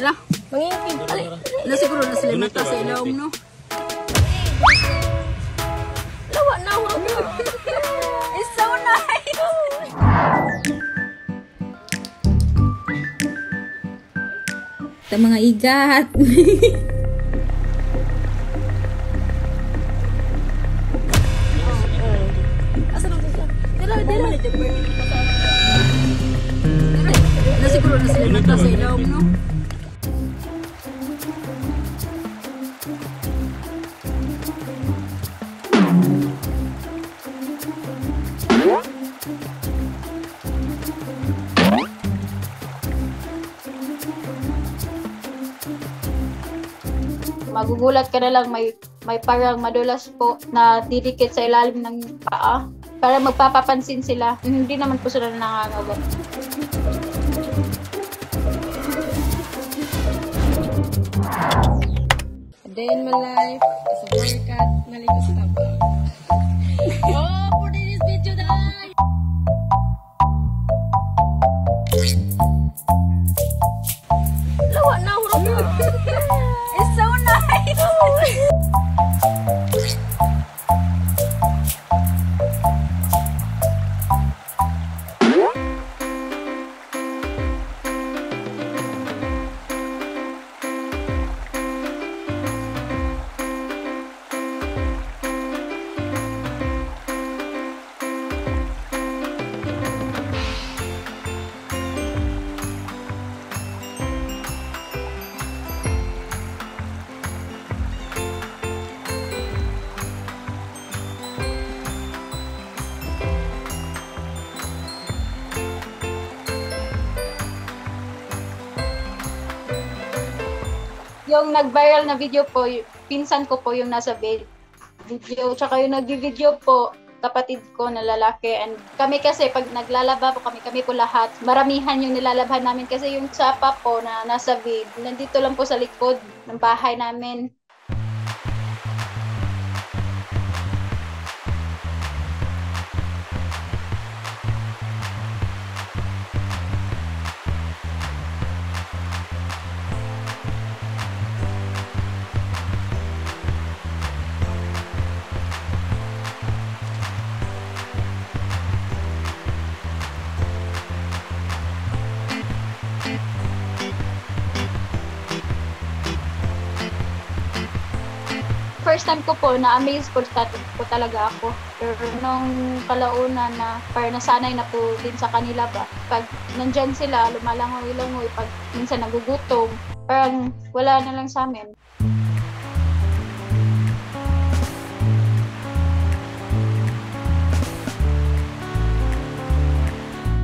Hala. Mangingking. Hala siguro na sila mata sa ilawom, no? Lawa na ako. It's so nice! Ito mga igat. Asa nang gusto? Dila. Hala siguro na sila mata sa ilawom, no? Magugulat ka na lang may parang madulas po na didikit sa ilalim ng paa para magpapapansin sila. Hindi naman po sila nangangagat. A day in my life as a workout. Nalito sa tabang. Oh, for this video guys! Lawa na ako. It's so nice! Yung nag-viral na video po, pinsan ko po yung nasa video, tsaka yung nag-video po, kapatid ko na lalaki. And kami kasi, pag naglalaba po kami po lahat, maramihan yung nilalabhan namin kasi yung sapa po na nasa vid, nandito lang po sa likod ng bahay namin. First time ko po, na-amaze po talaga ako. Pero nung kalaunan na parang nasanay na po din sa kanila ba, pag nandyan sila, lumalangoy-langoy, pag minsan nagugutom, parang wala na lang sa amin.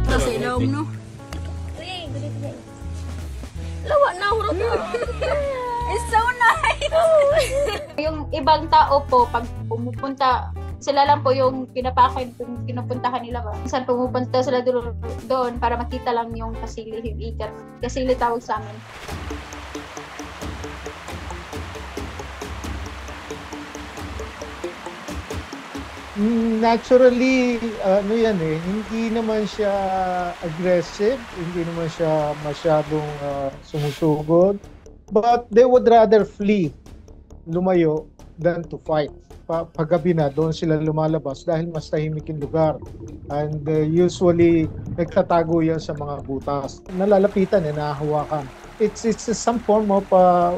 Ito sa ilawom, no? Lawa na ako. It's so nice! Yung ibang tao po, pag pumupunta, sila lang po yung pinupuntahan nila ba. Minsan pumupunta sila doon para makita lang yung kasili, yung ikat. Kasili tawag sa amin. Naturally, ano yan hindi naman siya aggressive, hindi naman siya masyadong sumusugod. But they would rather flee, lumayo, than to fight. Paggabi na, doon sila lumalabas dahil mas tahimik yung lugar. And usually, nagtatago yan sa mga butas. Nalalapitan, nahahawakan. It's some form of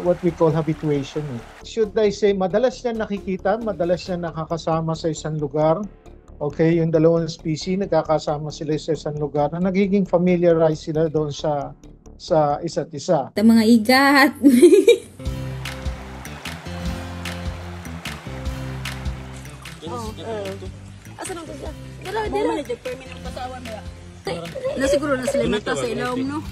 what we call habituation. Should I say, madalas niya nakikita, madalas niya nakakasama sa isang lugar. Okay, yung dalawang species, nagkakasama sila sa isang lugar na nagiging familiarize sila doon sa isa't isa. Ito mga igat. Asa nang gusto? Dila. Hala siguro na sila mata sa ilawom, no?